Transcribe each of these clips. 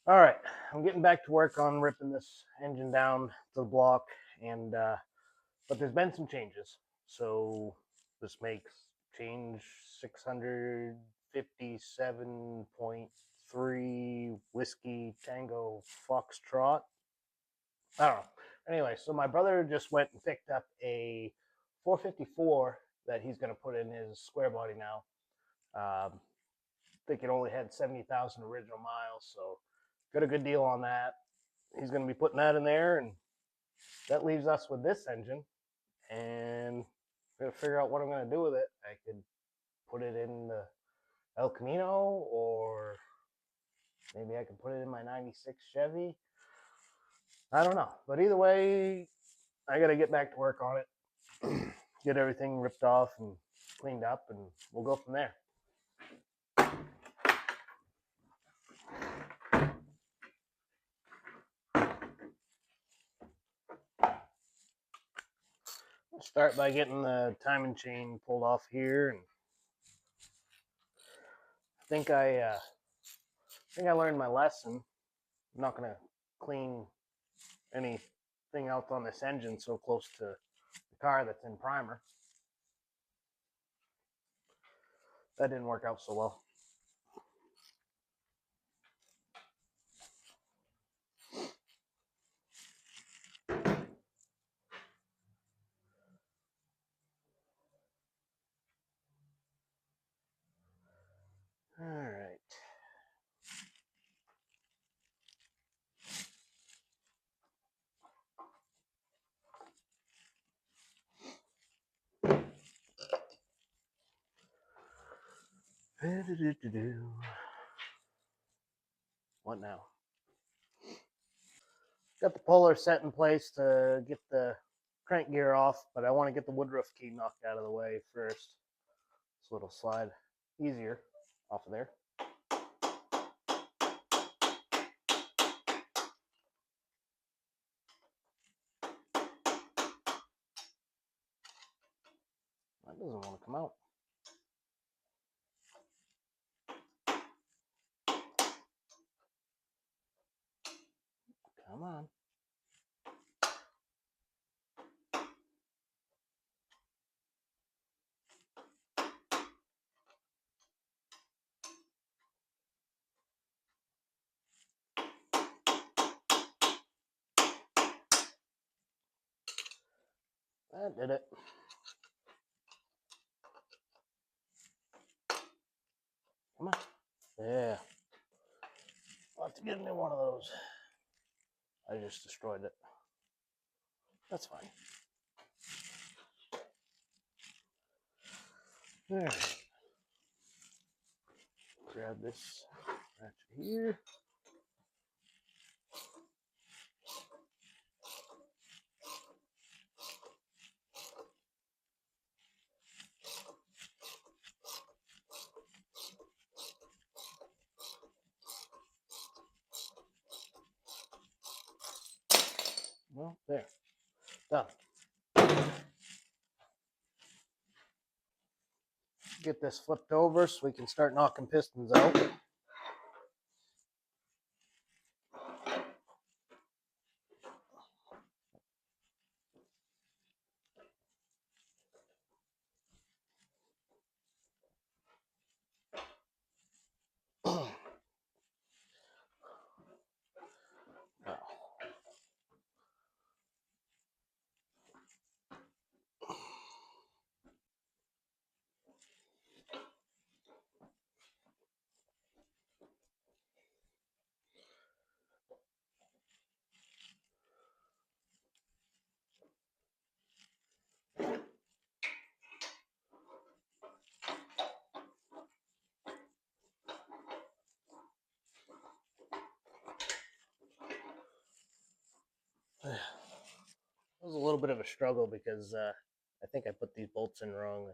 All right, I'm getting back to work on ripping this engine down to the block, and but there's been some changes. So this makes change 657.3 whiskey tango foxtrot. I don't know. Anyway, so my brother just went and picked up a 454 that he's going to put in his Squarebody now. I think it only had 70,000 original miles, so got a good deal on that. He's going to be putting that in there, and that leaves us with this engine. And I'm going to figure out what I'm going to do with it. I could put it in the El Camino, or maybe I could put it in my 96 Chevy. I don't know. But either way, I got to get back to work on it, get everything ripped off and cleaned up, and we'll go from there. I'll start by getting the timing chain pulled off here, and I think I learned my lesson. I'm not gonna clean anything else on this engine so close to the car that's in primer. That didn't work out so well. All right. What now? Got the puller set in place to get the crank gear off, but I want to get the woodruff key knocked out of the way first. This little slide easier off of there. That doesn't want to come out. Come on. That did it. Come on. Yeah. I'll have to get a new one of those. I just destroyed it. That's fine. All right. Grab this ratchet here. Well, there. Done. Get this flipped over so we can start knocking pistons out. It was a little bit of a struggle because I think I put these bolts in wrong.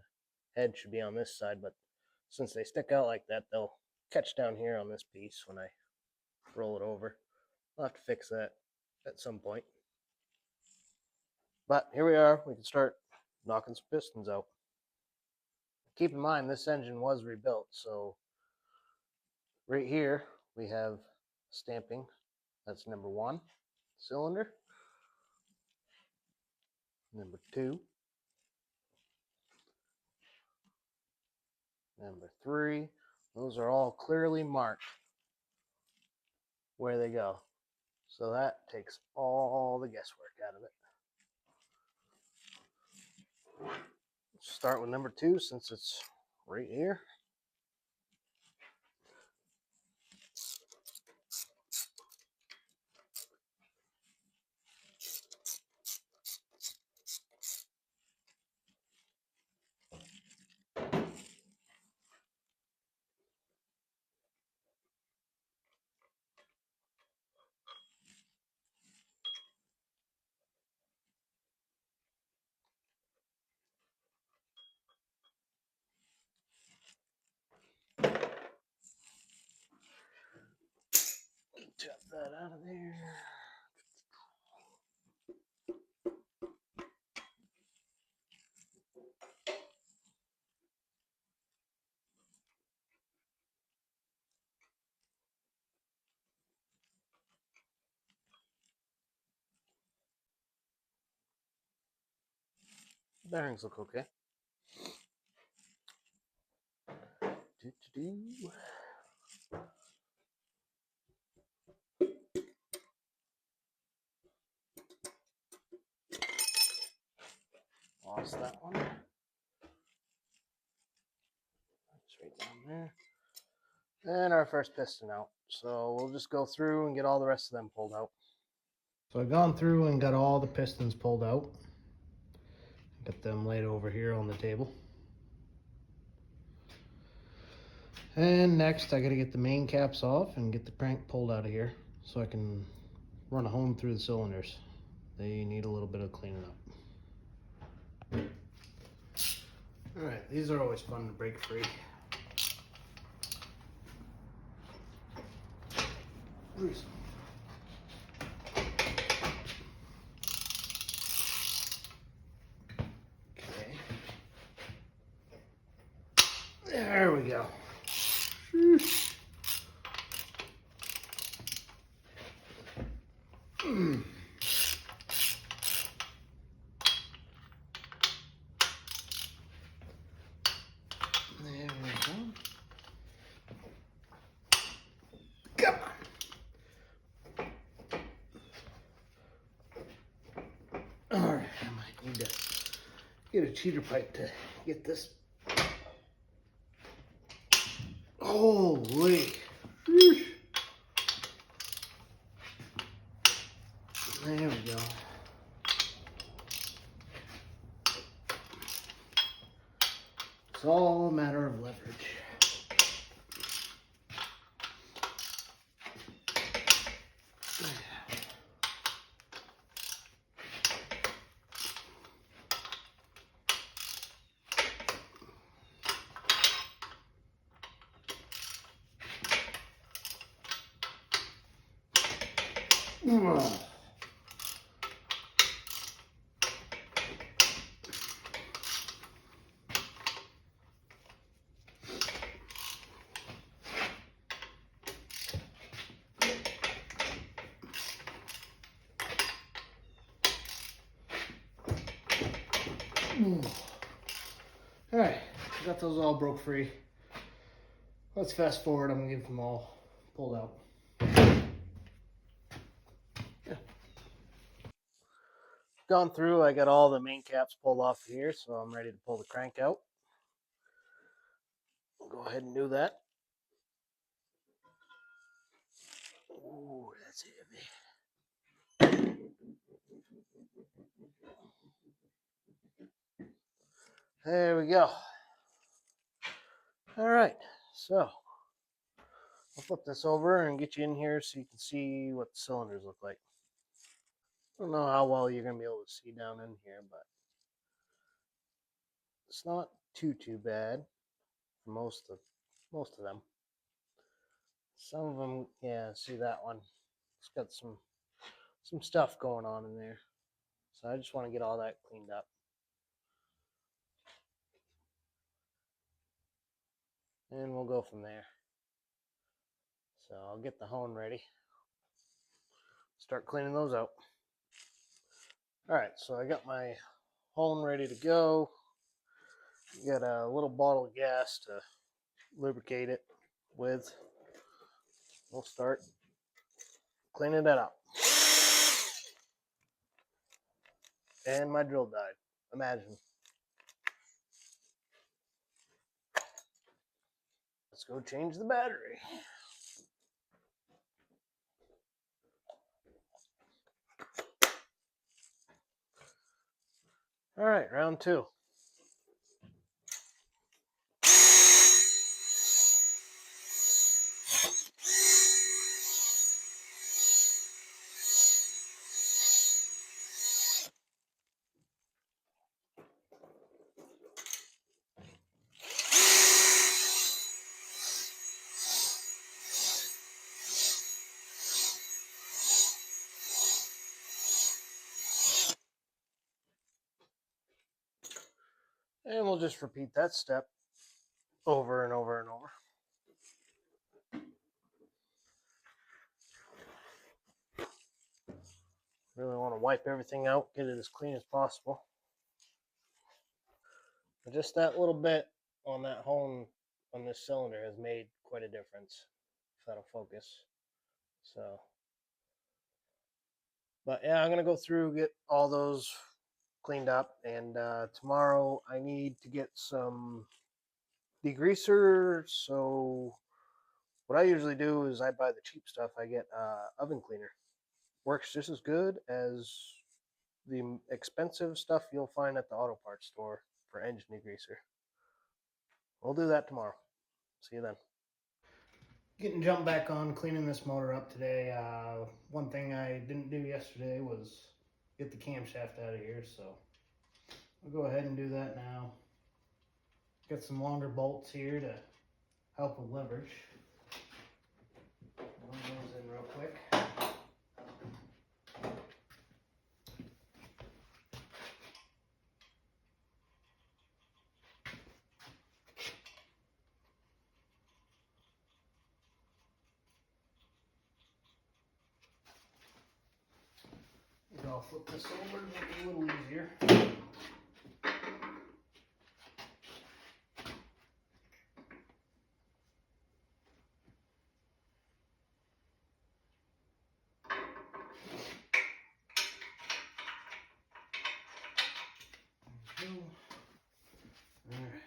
The head should be on this side, but since they stick out like that, they'll catch down here on this piece when I roll it over. I'll have to fix that at some point. But here we are. We can start knocking some pistons out. Keep in mind, this engine was rebuilt, so right here we have stamping. That's number 1 cylinder. Number 2. Number 3. Those are all clearly marked where they go. So that takes all the guesswork out of it. Let's start with number 2 since it's right here. Tap that out of there. Bearings look okay. Lost that one. That's right down there. And our first piston out. So we'll just go through and get all the rest of them pulled out. So I've gone through and got all the pistons pulled out. Got them laid over here on the table. And next I gotta get the main caps off and get the crank pulled out of here so I can run a hone through the cylinders. They need a little bit of cleaning up. Alright, these are always fun to break free. Oops. Okay. There we go. There we go. Come on. Alright, I might need to get a cheater pipe to get this. Holy. There we go. It's all a matter of leverage. Alright, got those all broke free. Let's fast forward. I'm gonna get them all pulled out. Yeah. Gone through, I got all the main caps pulled off here, so I'm ready to pull the crank out. I'll go ahead and do that. Ooh, that's heavy. There we go. All right, so I'll flip this over and get you in here so you can see what the cylinders look like. I don't know how well you're gonna be able to see down in here, but it's not too bad for most of them. Some of them, yeah, see that one? It's got some stuff going on in there. So I just want to get all that cleaned up. And we'll go from there. So I'll get the hone ready. Start cleaning those out. All right, so I got my hone ready to go. Got a little bottle of gas to lubricate it with. We'll start cleaning that up. And my drill died. Imagine. Let's go change the battery. All right, round two. And we'll just repeat that step over and over and over. Really want to wipe everything out, get it as clean as possible. But just that little bit on that hone on this cylinder has made quite a difference, if that'll focus. So, but yeah, I'm going to go through, get all those cleaned up, and tomorrow I need to get some degreaser. So what I usually do is I buy the cheap stuff. I get oven cleaner. Works just as good as the expensive stuff you'll find at the auto parts store for engine degreaser. We'll do that tomorrow. See you then. Getting jump back on cleaning this motor up today. One thing I didn't do yesterday was get the camshaft out of here, so I'll go ahead and do that now. Got some longer bolts here to help with leverage. Run those in real quick. Maybe I'll flip this over to make it a little easier. Alright.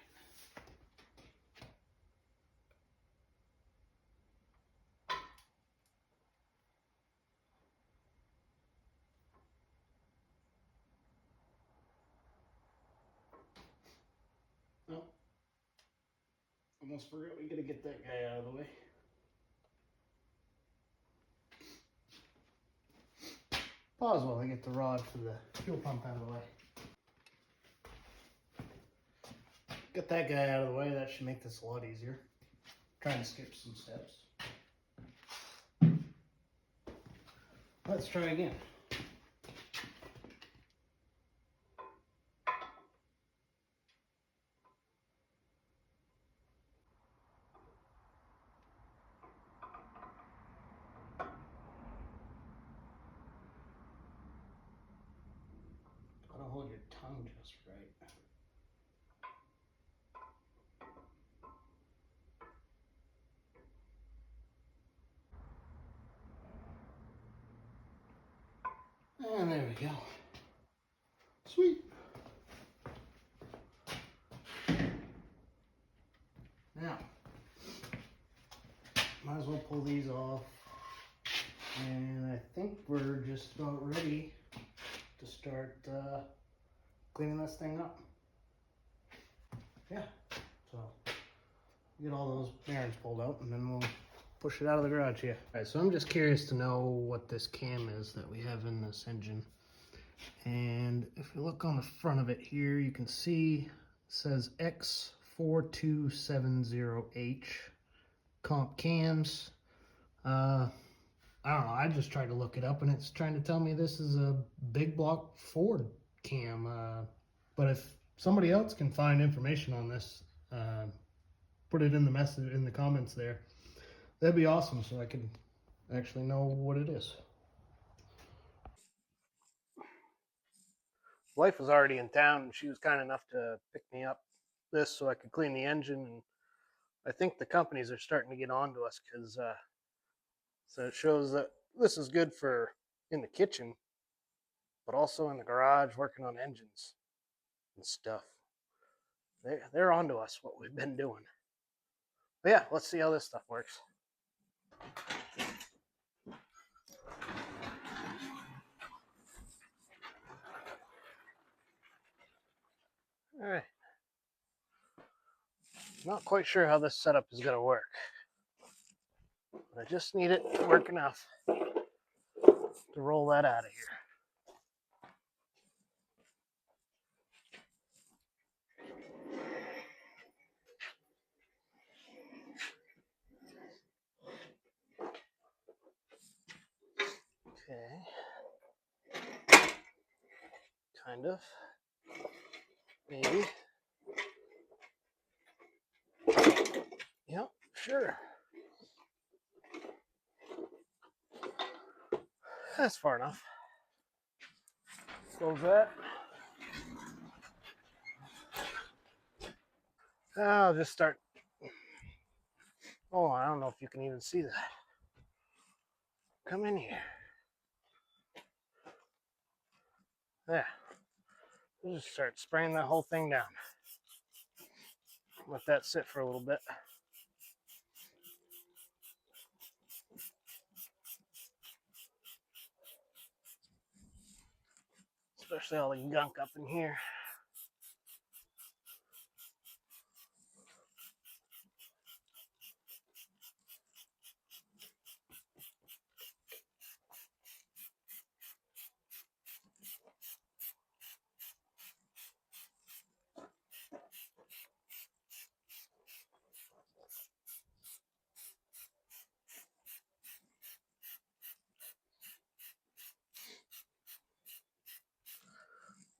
Oh, almost forgot we gotta get that guy out of the way. Pause while I get the rod for the fuel pump out of the way. Get that guy out of the way, that should make this a lot easier. Trying to skip some steps. Let's try again. Gotta hold your tongue just right. And there we go. Sweet. Now, might as well pull these off. And I think we're just about ready to start cleaning this thing up. Yeah, so get all those bearings pulled out and then we'll push it out of the garage here. All right, so I'm just curious to know what this cam is that we have in this engine. And if you look on the front of it here, you can see it says X4270H comp cams. I don't know, I just tried to look it up and it's trying to tell me this is a big block Ford cam. But if somebody else can find information on this, put it in the message in the comments there. That'd be awesome, so I can actually know what it is. Wife was already in town, and she was kind enough to pick me up this so I could clean the engine. And I think the companies are starting to get on to us because so it shows that this is good for in the kitchen, but also in the garage working on engines and stuff. They're on to us what we've been doing. But yeah, let's see how this stuff works. All right. Not quite sure how this setup is going to work. But I just need it to work enough to roll that out of here. Okay. Kind of. Maybe. Yep, sure. That's far enough. Close that. I'll just start. Oh, I don't know if you can even see that. Come in here. There. We'll just start spraying that whole thing down. Let that sit for a little bit. Especially all the gunk up in here.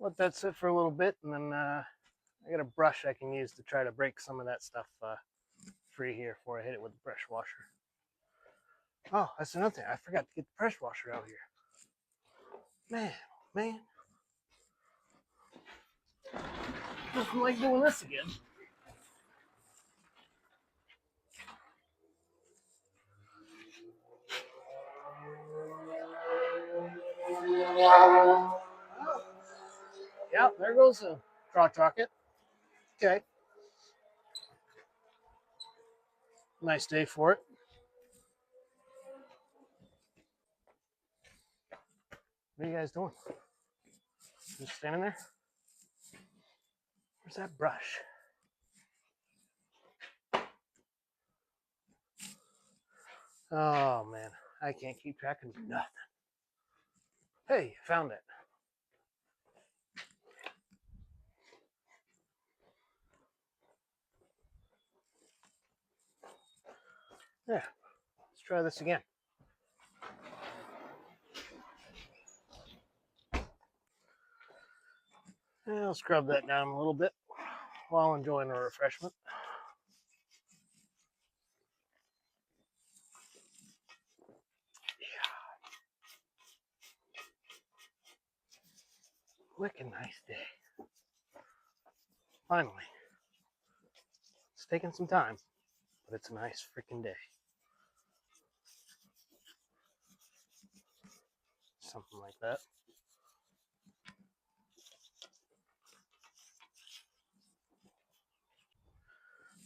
Let that sit for a little bit, and then I got a brush I can use to try to break some of that stuff free here before I hit it with the pressure washer. Oh, that's another thing. I forgot to get the pressure washer out here. Man. Doesn't like doing this again. Yeah, there goes the crotch rocket. Okay. Nice day for it. What are you guys doing? Just standing there? Where's that brush? Oh, man. I can't keep track of nothing. Hey, found it. Yeah. Let's try this again. And I'll scrub that down a little bit while enjoying a refreshment. Wicked nice day. Finally. It's taking some time, but it's a nice freaking day. Something like that.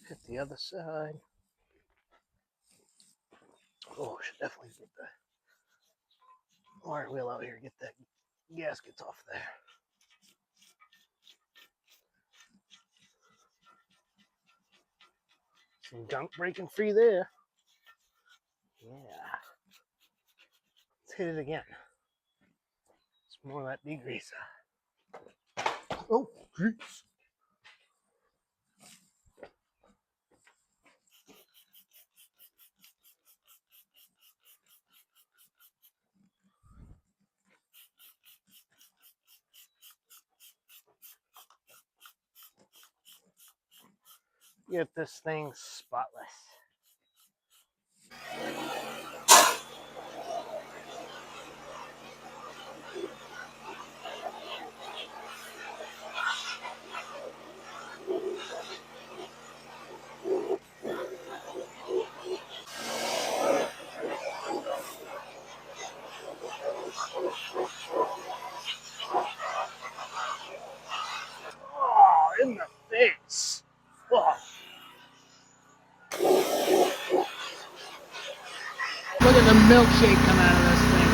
Hit the other side. Oh, should definitely get the wire wheel out here, get that gaskets off there. Some gunk breaking free there. Yeah. Let's hit it again. It's more of that degreaser. Oh, grease. Get this thing spotless. Look at the milkshake come out of this thing.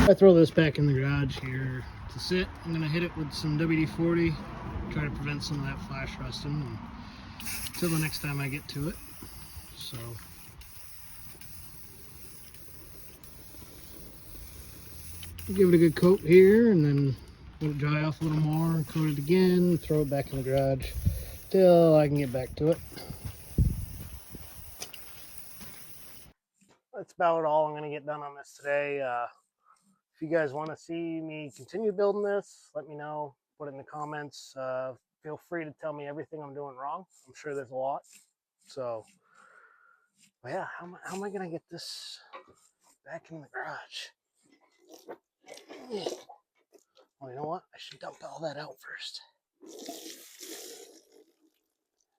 I throw this back in the garage here to sit. I'm going to hit it with some WD-40, try to prevent some of that flash rusting until the next time I get to it. So give it a good coat here and then let it dry off a little more, coat it again, throw it back in the garage till I can get back to it. That's about all I'm going to get done on this today. If you guys want to see me continue building this, let me know. Put it in the comments. Feel free to tell me everything I'm doing wrong. I'm sure there's a lot. So, but yeah, how am I going to get this back in the garage? Well, you know what? I should dump all that out first.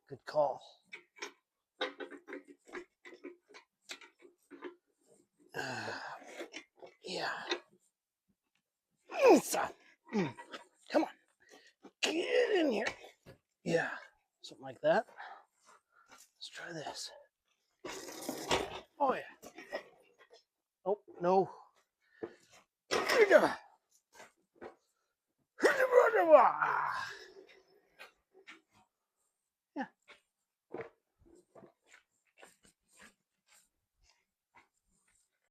Good call. Yeah. Come on. Get in here. Yeah. Something like that. Let's try this. Oh, yeah. Oh, no.